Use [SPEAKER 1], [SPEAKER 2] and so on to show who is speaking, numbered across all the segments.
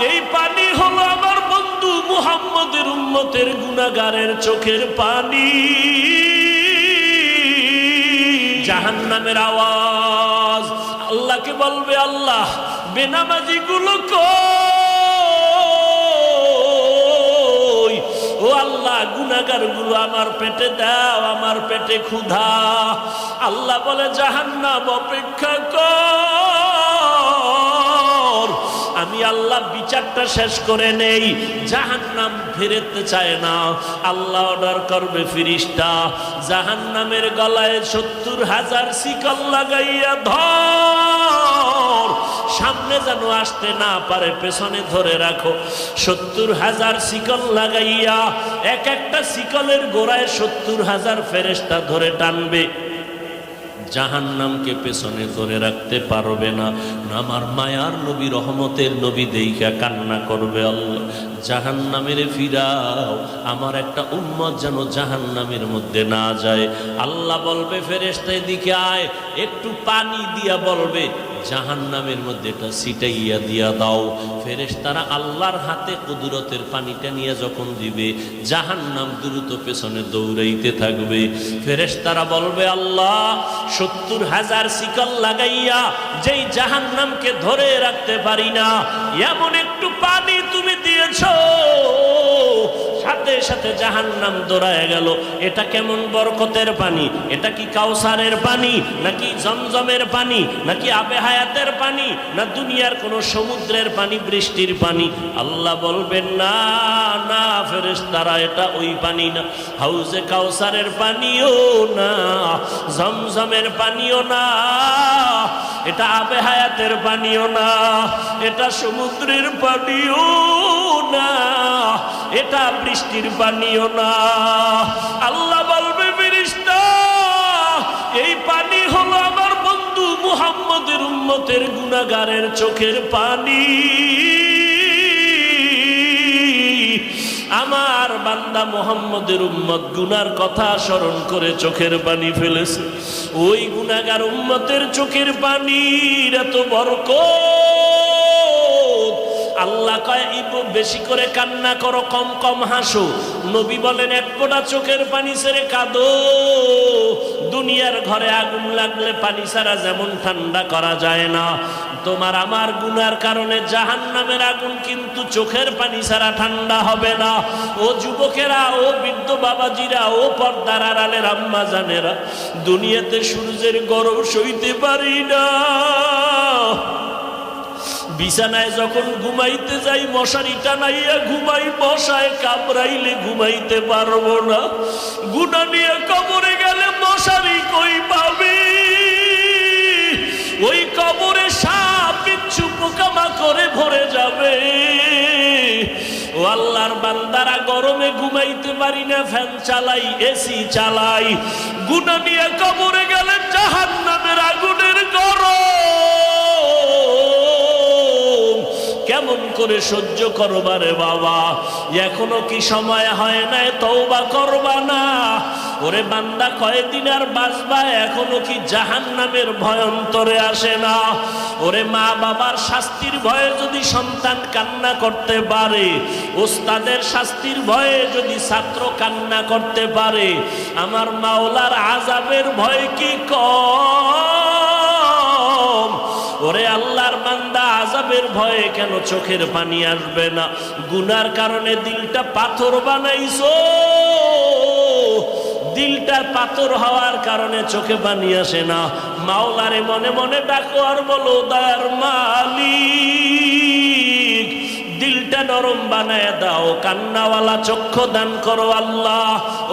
[SPEAKER 1] এই পানি হলো আমার বন্ধু মুহাম্মদের উম্মতের গুনাহগারের চোখের পানি। জাহান্নামের আওয়াজ আল্লাহকে বলবে, আল্লাহ বেনামাজি গুলো কই? ও আল্লাহ গুনাহগার গুলো আমার পেটে দাও, আমার পেটে ক্ষুধা। আল্লাহ বলে, জাহান্নাম অপেক্ষা কর, আমি আল্লাহ বিচারটা শেষ করে নেই। জাহান্নাম ফিরতে চায় না, আল্লাহ অর্ডার করবে ফিরিস্তা জাহান্নামের গলায় ৭০,০০০ শিকল লাগাইয়া ধর, সামনে যেন আসতে না পারে, পেছনে ধরে রাখো। ৭০,০০০ শিকল লাগাইয়া এক একটা শিকলের গোড়ায় ৭০,০০০ ফেরেশতা ধরে টানবে। জাহান্নামকে পেছনে ধরে রাখতে পারবে না। আমার মায়ার নবী, রহমতের নবী দেইখা কান্না করবে, আল্লাহ জাহান্নামের ফিরাও, আমার একটা উম্মত যেন জাহান্নামের মধ্যে না যায়। আল্লাহ বলবে, ফেরেশতা এদিকে আয়, একটু পানি দিয়া বলবে জাহান্নামের মধ্যে এটা ছিটাইয়া দিয়া দাও। ফেরেশতারা আল্লাহর হাতে কুদরতের পানিটা নিয়ে যখন দিবে, জাহান্নাম দ্রুত পেছনে দৌড়াইতে থাকবে। ফেরেশতারা বলবে, আল্লাহ ৭০,০০০ শিকল লাগাইয়া যেই জাহান্নামকে ধরে রাখতে পারি না, এমন একটু পানি তুমি দিয়েছো, সাথে সাথে জাহান্নাম দৌড়ায় গেল। এটা কেমন বরকতের পানি? এটা কি কাউসারের পানি, নাকি জমজমের পানি, নাকি আবে হায়াতের পানি, না দুনিয়ার কোন সমুদ্রের পানি, বৃষ্টির পানি? আল্লাহ বলবেন, না না ফেরেশতারা, এটা ওই পানি না, হাউজে কাউসারের পানিও না, জমজমের পানিও না, এটা আবে হায়াতের পানিও না, এটা সমুদ্রের পানিও না, এটা বৃষ্টির পানিও না। আল্লাহ বলবে, ফেরেশতা এই পানি হলো আমার বন্ধু মুহাম্মদের উম্মতের গুনাহগারের চোখের পানি। আমার বান্দা মুহাম্মদের উম্মত গুনার কথা স্মরণ করে চোখের পানি ফেলেছে। ওই গুনাহগার উম্মতের চোখের পানির এত বরকত। আল্লাহ কয়, বেশি করে কান্না করো, কম কম হাসো। নবী বলেন, এক ফোঁটা চোখের পানি ছেড়ে কাঁদো। দুনিয়ার ঘরে আগুন লাগলে পানি ছাড়া যেমন ঠান্ডা করা যায় না, তোমার আমার গুনার কারণে জাহান্নামের আগুন কিন্তু চোখের পানি ছাড়া ঠান্ডা হবে না। ও যুবকেরা, ও বৃদ্ধ বাবাজিরা, ও পর্দার আড়ালের আম্মা জানেরা, দুনিয়াতে সূর্যের গরম সইতে পারি না। বিছানায় যখন ঘুমাইতে যাই, মশারি টানাইয়া ঘুমাই, মশায় কামড়াইলে ঘুমাইতে পারবো না। গুনাহ নিয়ে কবরে গেলে মশারি কই পাবি? ওই কবরে সাপ কিচ্ছু পোকামাকড়ে ভরে যাবে। ও আল্লাহর বান্দারা, গরমে ঘুমাইতে পারি না, ফ্যান চালাই, এসি চালাই। গুনাহ নিয়ে কবরে গেলে জাহান্নামের আগুনের গরম কেমন করে সহ্য করবারে বাবা? এখনো কি সময় হয় নাই তওবা করবা না? ওরে বান্দা, কয়দিন আর বাঁচবা? এখনো কি জাহান্নামের ভয় অন্তরে আসে না? ওরে মা বাবার শাস্তির ভয়ে যদি সন্তান কান্না করতে পারে, ওস্তাদের শাস্তির ভয়ে যদি ছাত্র কান্না করতে পারে, আমার মাওলার আযাবের ভয় কি কম? ওরে আল্লাহর বান্দা, আযাবের ভয়ে কেন চোখের পানি আসবে না? গুনার কারণে দিলটা পাথর বানাইছো, দিলটা পাথর হওয়ার কারণে চোখে পানি আসে না। মাওলারে মনে মনে ডাকো আর বলো, দয়ার মালিক দিলটা নরম বানায় দাও, কান্নাওয়ালা চক্ষু দান করো আল্লাহ।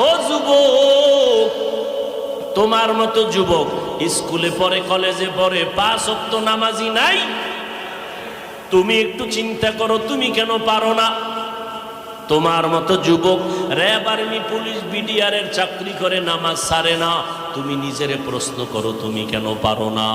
[SPEAKER 1] ও যুবক, তোমার মতো যুবক স্কুলে পড়ে, কলেজে পড়ে, ৫ ওয়াক্ত নামাজি নাই। তুমি একটু চিন্তা করো, তুমি কেন পারো না? তোমার মতো যুবক র্যাব, আর্মি, পুলিশ, বিডিআর এর চাকরি করে, নামাজ ছাড়ে না। তুমি নিজেরে প্রশ্ন করো, তুমি কেন পারো না?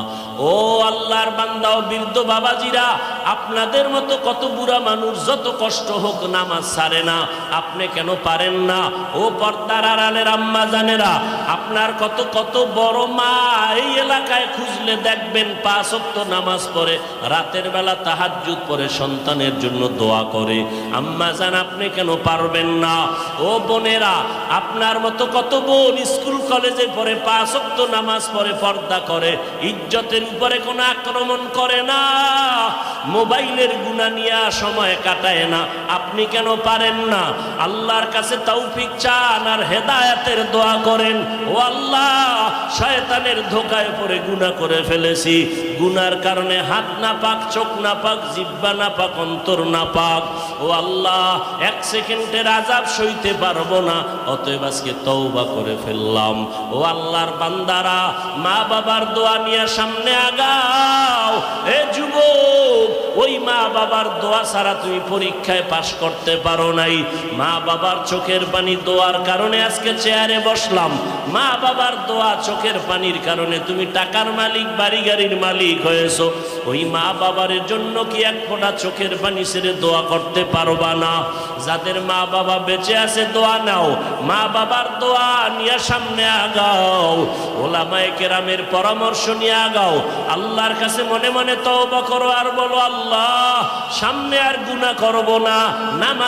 [SPEAKER 1] ও আল্লাহর বান্দা ও বৃদ্ধ বাবাজিরা, আপনাদের মতো কত বুড়া মানুষ যত কষ্ট হোক নামাজ ছাড়ে না, আপনি কেন পারেন না? ও পর্দার আড়ালের আম্মা জানেরা, আপনার কত কত বড় মা এই এলাকায় খুঁজলে দেখবেন 5 ওয়াক্ত নামাজ পড়ে, রাতের বেলা তাহাজ্জুদ পড়ে, সন্তানের জন্য দোয়া করে। আম্মা জান, আপনি কেন পারবেন না? ও বোনেরা, আপনার মতো কত বোন স্কুল কলেজে পড়ে, 5 ওয়াক্ত নামাজ পড়ে, পর্দা করে, ইজ্জতের উপরে কোনো আক্রমণ করে না, মোবাইলের গুনাহ নিয়ে সময় কাটায় না। আপনি কেন পারেন না? আল্লাহর কাছে তৌফিক চান আর হেদায়েতের দোয়া করেন। ও আল্লাহ, শয়তানের ধোঁকায় পড়ে গুনাহ করে ফেলেছি, গুনার কারণে হাত না পাক, চোখ না পাক, জিহ্বা না পাক, অন্তর না পাক। ও আল্লাহ, 1 সেকেন্ডের আযাব সইতে পারবো না, অতএব আজকে তওবা করে ফেললাম। ও আল্লাহর বান্দারা, মা বাবার দোয়া নিয়ে সামনে আগাও। এ যুবক, ওই মা বাবার দোয়া ছাড়া তুমি পরীক্ষায় পাশ করতে পারো নাই। মা বাবার চোখের পানি দোয়ার কারণে আজকে চেয়ারে বসলাম। মা বাবার দোয়া চোখের পানির কারণে তুমি টাকার মালিক, বাড়ি গাড়ির মালিক হয়েছো। ওই মা বাবার জন্য কি এক ফোঁটা চোখের পানি ছেড়ে দোয়া করতে পারবা না? যাদের মা বাবা বেঁচে আছে দোয়া নাও, মা বাবার দোয়া নিয়ে সামনে আগাও, ওলামায়ে কেরামের পরামর্শ নিয়ে আগাও, আল্লাহর কাছে মনে মনে তওবা করো আর বলো, আল্লাহ সামনে আর গুনাহ করব না, নামাজ